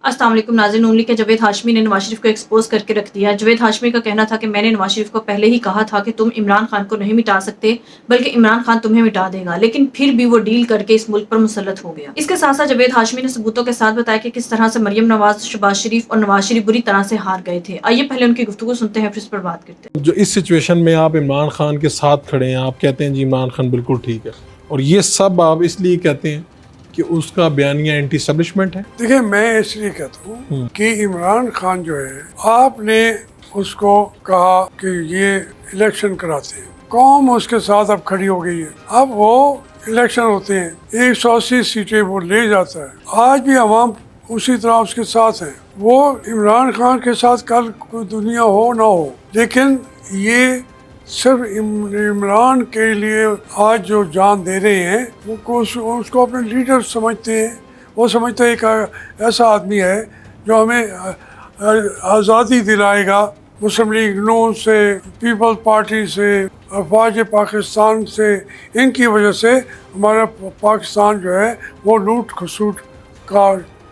अस्सलाम वालेकुम नाज़रीन। नून लीग के जावेद हाशमी ने नवाज शरीफ को एक्सपोज करके रख दिया। जावेद हाशमी का कहना था कि मैंने नवाज शरीफ को पहले ही कहा था कि तुम इमरान खान को नहीं मिटा सकते, बल्कि इमरान खान तुम्हें मिटा देगा, लेकिन फिर भी वो डील करके इस मुल्क पर मुसल्लत हो गया। इसके साथ साथ जावेद हाशमी ने सबूतों के साथ बताया कि किस तरह से मरियम नवाज, शहबाज शरीफ और नवाज शरीफ बुरी तरह से हार गए थे। आइए पहले उनकी गुफ्तगू सुनते हैं, फिर इस पर बात करते हैं। जो इस सिचुएशन में आप इमरान खान के साथ खड़े हैं, आप कहते हैं जी इमरान खान बिल्कुल ठीक है, और ये सब आप इसलिए कहते हैं कि उसका बयानिया एंटी एस्टेब्लिशमेंट है। देखिए, मैं इसलिए कहता हूँ कि इमरान खान जो है, आपने उसको कहा कि ये इलेक्शन कराते हैं, कौम उसके साथ अब खड़ी हो गई है। अब वो इलेक्शन होते हैं, 180 सीटें वो ले जाता है। आज भी अवाम उसी तरह उसके साथ है। वो इमरान खान के साथ कल कोई दुनिया हो ना हो, लेकिन ये सिर्फ इमरान के लिए आज जो जान दे रहे हैं, वो उसको अपने लीडर समझते हैं। वो समझते हैं एक ऐसा आदमी है जो हमें आज़ादी दिलाएगा। मुस्लिम लीग नून से, पीपल्स पार्टी से, अफवाज पाकिस्तान से, इनकी वजह से हमारा पाकिस्तान जो है वो लूट खसूट का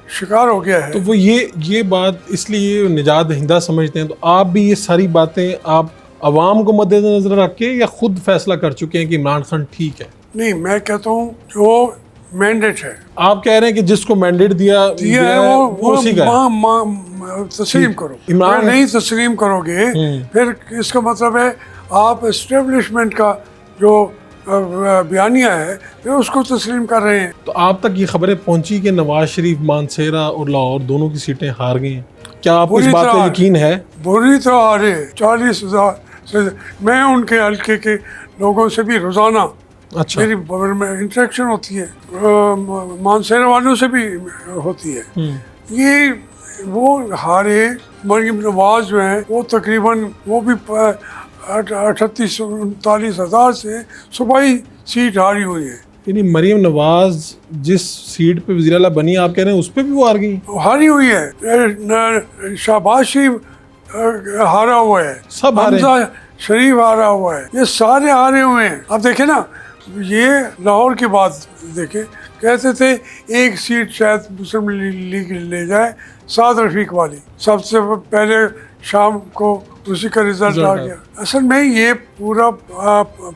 शिकार हो गया है। तो वो ये बात इसलिए निजात दहिंदा समझते हैं। तो आप भी ये सारी बातें आप अवाम को मद्देनजर रख के या खुद फैसला कर चुके हैं कि इमरान खान ठीक है? नहीं, मैं कहता हूँ जो मैंडेट है, आप कह रहे हैं कि जिसको मैंडेट दिया है वो उसी का तस्लीम करो। इमरान नहीं तस्लीम करोगे फिर इसका मतलब है आप एस्टेब्लिशमेंट का जो बयानिया है फिर उसको तस्लीम कर रहे हैं। तो आप तक ये खबरें पहुंची कि नवाज शरीफ मानसेरा और लाहौर दोनों की सीटें हार गई हैं? क्या आपको इस बात का यकीन है? बुरी तरह हारे। 40,000 से मैं उनके हल्के के लोगों से भी रोजाना अच्छा मेरी इंटरेक्शन होती है, मानसेरा वालों से भी होती है। ये वो हारे। मरियम नवाज जो है वो तकरीबन वो भी 38-39 हज़ार से सूबाई सीट हारी हुई है। यानी मरियम नवाज जिस सीट पे वज़ीर आला बनी, आप कह रहे हैं उस पे भी वो हार गई? हारी हुई है। शहबाज शरीफ हारा हुआ है, सब हारे। हमजा शरीफ हारा हुआ है, ये सारे हारे हुए हैं। अब देखे ना, ये लाहौर की बात देखे, कहते थे एक सीट शायद मुस्लिम लीग ले जाए, साद रफीक वाली। सबसे पहले शाम को उसी का रिजल्ट आ गया। असल में ये पूरा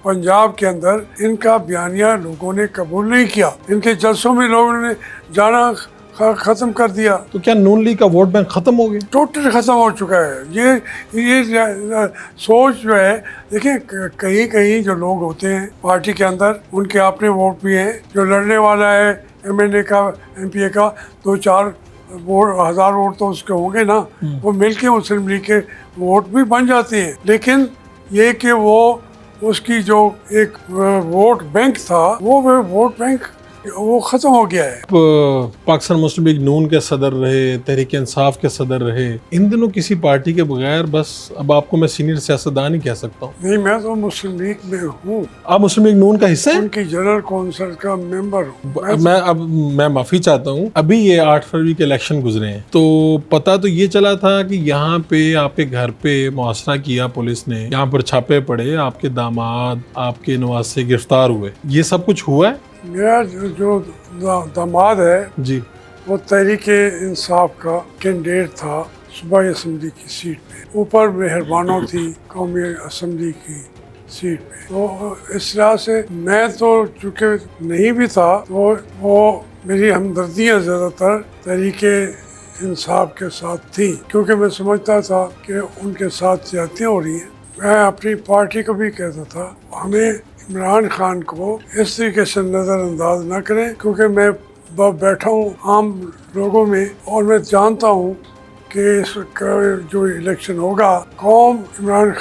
पंजाब के अंदर इनका बयानिया लोगों ने कबूल नहीं किया। इनके जलसों में लोगों ने जाना खत्म कर दिया। तो क्या नून लीग का वोट बैंक खत्म हो गया? टोटल खत्म हो चुका है। ये सोच जो है, देखिए कहीं कहीं जो लोग होते हैं पार्टी के अंदर, उनके अपने वोट भी हैं। जो लड़ने वाला है MNA का, MPA का, 2-4 हज़ार वोट तो उसके होंगे ना, वो मिलके मुस्लिम लीग के वोट भी बन जाते हैं। लेकिन ये कि वो उसकी जो एक वोट बैंक था, वो वोट बैंक वो ख़त्म हो गया है। पाकिस्तान मुस्लिम लीग नून के सदर रहे, तहरीक इंसाफ के सदर रहे, इन दिनों किसी पार्टी के बगैर बस अब आपको मैं सीनियर सियासतदान ही कह सकता हूँ। नहीं, मैं तो मुस्लिम लीग में हूँ। आप मुस्लिम लीग नून का हिस्सा हैं? उनकी जनरल कौंसिल का मेंबर हूँ। मैं माफ़ी चाहता हूँ। अभी ये 8 फरवरी के इलेक्शन गुजरे हैं, तो पता तो ये चला था कि यहाँ पे आपके घर पे मुआसरा किया पुलिस ने, यहाँ पर छापे पड़े, आपके दामाद आपके नवासे गिरफ्तार हुए, ये सब कुछ हुआ है? मेरा जो दामाद है जी, वो तहरीक इंसाफ का कैंडिडेट था सूबाई असम्बली की सीट पे। ऊपर मेहरबानों थी कौमी असम्बली की सीट पे। तो इस तरह से मैं तो चूँकि नहीं भी था, तो वो मेरी हमदर्दियाँ ज़्यादातर तहरीक इंसाफ के साथ थी, क्योंकि मैं समझता था कि उनके साथ ज्यादतियाँ हो रही हैं। मैं अपनी पार्टी को भी कहता था हमें इमरान खान को इस तरीके से नज़रअंदाज न करें, क्योंकि मैं बैठा हूँ आम लोगों में और मैं जानता हूँ कि इसका जो इलेक्शन होगा, कौम इमरान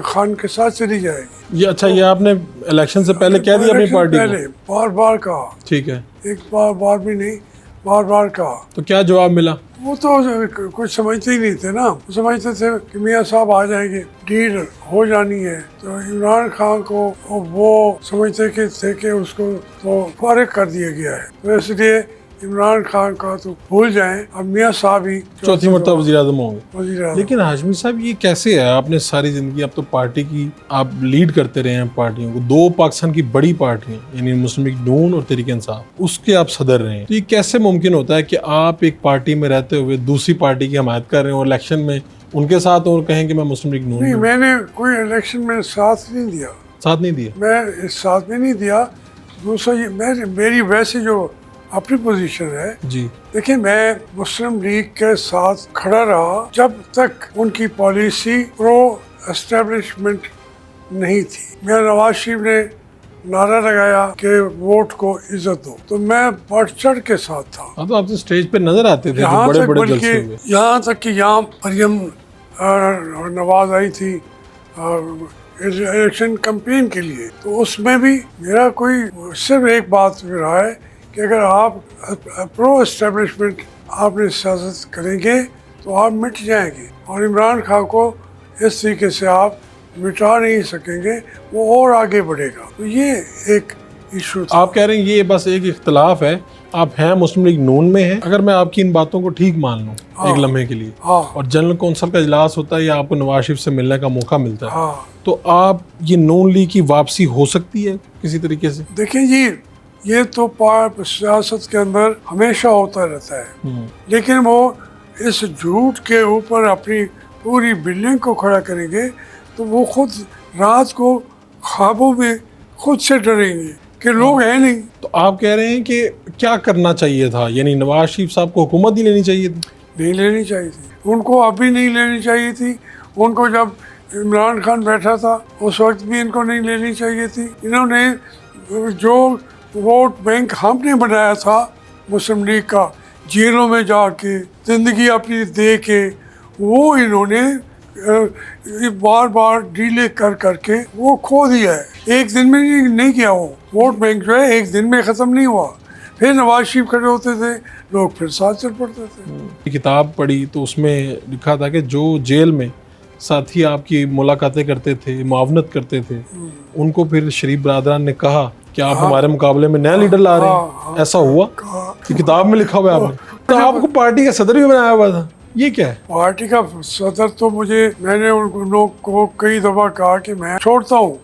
खान के साथ चली जाएगी। ये अच्छा, ये आपने इलेक्शन से पहले कह दिया अपनी पार्टी को? पहले बार कहा। ठीक है, एक बार भी नहीं, बार कहा। तो क्या जवाब मिला? वो तो कुछ समझते ही नहीं थे ना। समझते थे कि मियाँ साहब आ जाएंगे, डील हो जानी है। तो इमरान खान को वो समझते थे कि उसको तो फारिग कर दिया गया है। तो इसलिए इमरान खान का तो भूल जाएं, अब मियाँ साहब ही चौथी मरतबा वज़ीर आज़म होंगे। वज़ीर आज़म। लेकिन हाशमी साहब ये कैसे है, आपने सारी जिंदगी अब तो पार्टी की आप लीड करते रहे हैं पार्टियों को, दो पाकिस्तान की बड़ी पार्टियां यानी मुस्लिम लीग नून और तहरीक इंसाफ, उसके आप सदर रहे हैं, तो ये कैसे मुमकिन होता है कि आप एक पार्टी में रहते हुए दूसरी पार्टी की हमायत कर रहे हैं और इलेक्शन में उनके साथ और कहें कि मैं मुस्लिम लीग नून नहीं, में मैंने कोई इलेक्शन में साथ नहीं दिया, साथ नहीं दिया? मैं इस साथ में नहीं दिया। दूसरा ये मेरी वैसे जो अपनी पोजीशन है, जी देखिए मैं मुस्लिम लीग के साथ खड़ा रहा जब तक उनकी पॉलिसी प्रो एस्टेब्लिशमेंट नहीं थी। मैं नवाज शरीफ ने नारा लगाया कि वोट को इज्जत दो, तो मैं बढ़ चढ़ के साथ था। हाँ, तो आप तो स्टेज पे नजर आते थे, यहाँ बड़े तक बड़े बल्कि जलसे हुए। यहाँ तक कि यहाँ मरियम नवाज आई थी इलेक्शन कैंपेन के लिए, तो उसमें भी मेरा कोई सिर्फ एक बात रहा है कि अगर आप प्रो एस्टेब्लिशमेंट आपने सियासत करेंगे तो आप मिट जाएंगे, और इमरान खान को इस तरीके से आप मिटा नहीं सकेंगे, वो और आगे बढ़ेगा। तो ये एक इशू था। आप कह रहे हैं ये बस एक इख्तलाफ है, आप हैं मुस्लिम लीग नून में हैं, अगर मैं आपकी इन बातों को ठीक मान लूँ एक लम्हे के लिए, हाँ और जनरल कौंसिल का इजलास होता है या आपको नवाज शरीफ से मिलने का मौका मिलता है, हाँ, तो आप ये नून लीग की वापसी हो सकती है किसी तरीके से? देखिए जी, ये तो सियासत के अंदर हमेशा होता रहता है, लेकिन वो इस झूठ के ऊपर अपनी पूरी बिल्डिंग को खड़ा करेंगे तो वो खुद रात को ख्वाबों में खुद से डरेंगे कि लोग हैं नहीं। तो आप कह रहे हैं कि क्या करना चाहिए था, यानी नवाज शरीफ साहब को हुकूमत ही लेनी चाहिए थी? नहीं लेनी चाहिए थी उनको, अभी नहीं लेनी चाहिए थी उनको, जब इमरान खान बैठा था उस वक्त भी इनको नहीं लेनी चाहिए थी। इन्होंने जो वोट बैंक हमने बनाया था मुस्लिम लीग का, जेलों में जाके जिंदगी अपनी दे के, वो इन्होंने बार बार डीले कर करके वो खो दिया है। एक दिन में नहीं किया, वो वोट बैंक जो है एक दिन में ख़त्म नहीं हुआ। फिर नवाज शरीफ खड़े होते थे, लोग फिर साथ चल पड़ते थे। किताब पढ़ी तो उसमें लिखा था कि जो जेल में साथी आपकी मुलाकातें करते थे, मुआवनत करते थे, उनको फिर शरीफ बरादरान ने कहा कि आप हमारे मुकाबले में नया लीडर ला रहे हैं। ऐसा हुआ? ये किताब में लिखा हुआ है आपने। तो आपको पार्टी का सदर भी बनाया हुआ था, ये क्या है? पार्टी का सदर तो मैंने उन लोग को कई दफा कहा कि मैं छोड़ता हूँ,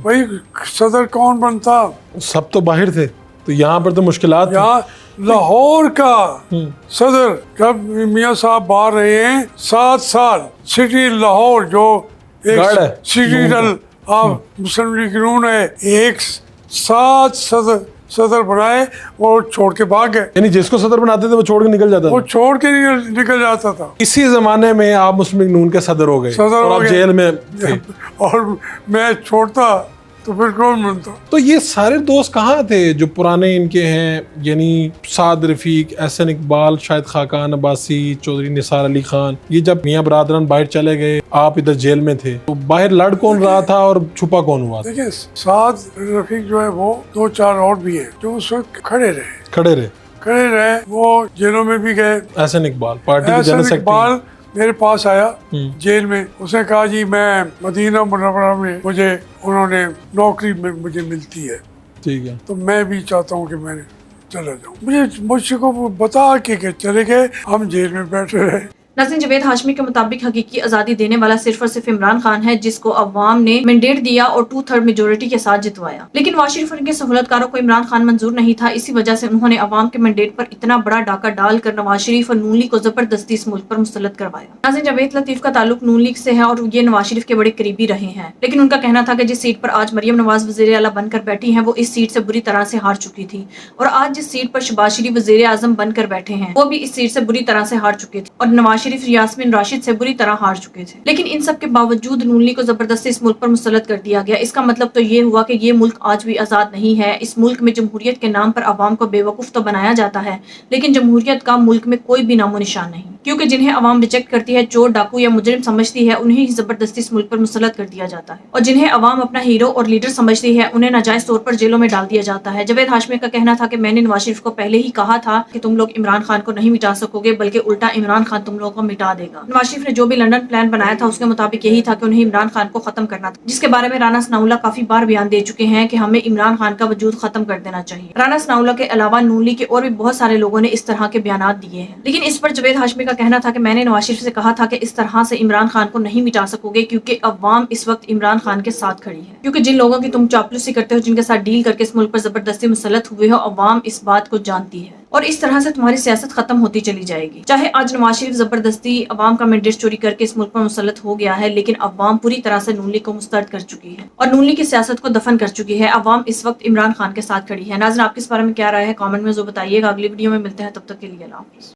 भाई सदर कौन बनता, सब तो बाहर थे, तो यहाँ पर तो मुश्किलात थी। यहाँ लाहौर का सदर जब मियाँ साहब बाहर रहे हैं 7 साल, सिटी लाहौर जो गार्ड है, एक सिटीजन ऑफ मुस्लिम लीग नून है, एक 7 सदर बनाए और छोड़ के भाग गए। यानी जिसको सदर बनाते थे वो छोड़ के निकल जाता वो था। छोड़ के निकल जाता था। इसी जमाने में आप मुस्लिम लीग नून के सदर हो गए सदर और हो आप गए। जेल में थे। और मैं छोड़ता तो फिर कौन बनता? तो ये सारे दोस्त कहाँ थे जो पुराने इनके हैं, यानी साद रफीक, एहसन इकबाल, शाहिद खाकान अब्बासी, चौधरी निसार अली खान, ये जब मियाँ बरादरान बाहर चले गए, आप इधर जेल में थे, तो बाहर लड़ कौन रहा था और छुपा कौन हुआ था? देखिए साद रफीक जो है वो 2-4 और भी हैं जो उस वक्त खड़े रहे, वो जेलों में भी गए। एहसन इकबाल पार्टी के जनरल एहसन सेक्रेटरी। इकबाल मेरे पास आया जेल में, उसने कहा जी मैं मदीना मुनव्वरा में मुझे उन्होंने नौकरी में मुझे मिलती है, ठीक है, तो मैं भी चाहता हूँ कि मैं चला जाऊँ। मुझसे को बता के चले गए, हम जेल में बैठे रहे। नाज़रीन, जावेद हाशमी के मुताबिक हकीकी आज़ादी देने वाला सिर्फ और सिर्फ इमरान खान है, जिसको अवाम ने मैंडेट दिया और 2/3 मेजोरिटी के साथ जितवाया। लेकिन नवाज शरीफ और उनके सहूलतकारों को इमरान खान मंजूर नहीं था। इसी वजह से उन्होंने अवाम के मैंडेट पर इतना बड़ा डाका डालकर नवाज शरीफ और नून लीग को जबरदस्ती इस मुल्क पर मुसल्लत करवाया। नाज़रीन, जावेद लतीफ का ताल्लुक नून लीग से है और ये नवाज शरीफ के बड़े करीबी रहे हैं, लेकिन उनका कहना था कि जिस सीट पर आज मरियम नवाज वज़ीर आला बनकर बैठी हैं, वो इस सीट से बुरी तरह से हार चुकी थी, और आज जिस सीट पर शहबाज शरीफ वज़ीर आज़म बनकर बैठे हैं, वो भी इस सीट से बुरी तरह से हार चुके थे, और नवाज शरीफ यास्मीन राशिद से बुरी तरह हार चुके थे। लेकिन इन सब के बावजूद नून लीग को जबरदस्ती इस मुल्क पर मुसल्लत कर दिया गया। इसका मतलब तो ये हुआ कि ये मुल्क आज भी आजाद नहीं है। इस मुल्क में जमहूरियत के नाम पर अवाम को बेवकूफ तो बनाया जाता है, लेकिन जमहूरियत का मुल्क में कोई भी नामो निशान नहीं। کیونکہ جنہیں عوام ریجیکٹ کرتی ہے، چور، ڈاکو یا مجرم سمجھتی ہے، انہیں ہی زبردستی اس ملک پر مسلط کر دیا جاتا ہے، اور جنہیں عوام اپنا ہیرو اور لیڈر سمجھتی ہے، انہیں ناجائز طور پر جیلوں میں ڈال دیا جاتا ہے۔ جاوید ہاشمی کا کہنا تھا کہ میں نے نواز شریف کو پہلے ہی کہا تھا کہ تم لوگ عمران خان کو نہیں مٹا سکو گے، بلکہ الٹا عمران خان تم لوگوں کو مٹا دے گا۔ نواز شریف نے جو بھی لندن پلان بنایا تھا اس کے مطابق یہی تھا کہ انہیں عمران خان کو ختم کرنا تھا، جس کے بارے میں رانا ثناء اللہ کافی بار بیان دے چکے ہیں کہ ہمیں عمران خان کا وجود ختم کر دینا چاہیے۔ رانا ثناء اللہ کے علاوہ نون لیگ کے اور بھی بہت سارے لوگوں نے اس طرح کے بیانات دیے ہیں، لیکن اس پر جاوید ہاشمی کا کہنا تھا کہ میں نے نواز شریف سے کہا تھا کہ اس طرح سے عمران خان کو نہیں مٹا سکو گے، کیونکہ عوام اس وقت عمران خان کے ساتھ کھڑی ہے، کیونکہ جن لوگوں کی تم چاپلوسی کرتے ہو، جن کے ساتھ ڈیل کر کے اس ملک پر زبردستی مسلط ہوئے ہو، عوام اس بات کو جانتی ہے، اور اس طرح سے تمہاری سیاست ختم ہوتی چلی جائے گی۔ چاہے آج نواز شریف زبردستی عوام کا مینڈیٹ چوری کر کے اس ملک پر مسلط ہو گیا ہے، لیکن عوام پوری طرح سے نون لیگ کو مسترد کر چکی ہے اور نون لیگ کی سیاست کو دفن کر چکی ہے۔ عوام اس وقت عمران خان کے ساتھ کھڑی ہے۔ ناظرین، آپ کی اس بارے میں کیا رائے ہے؟ کامنٹ میں ضرور بتائیے گا۔ اگلی ویڈیو میں ملتے ہیں، تب تک کے لیے اللہ حافظ۔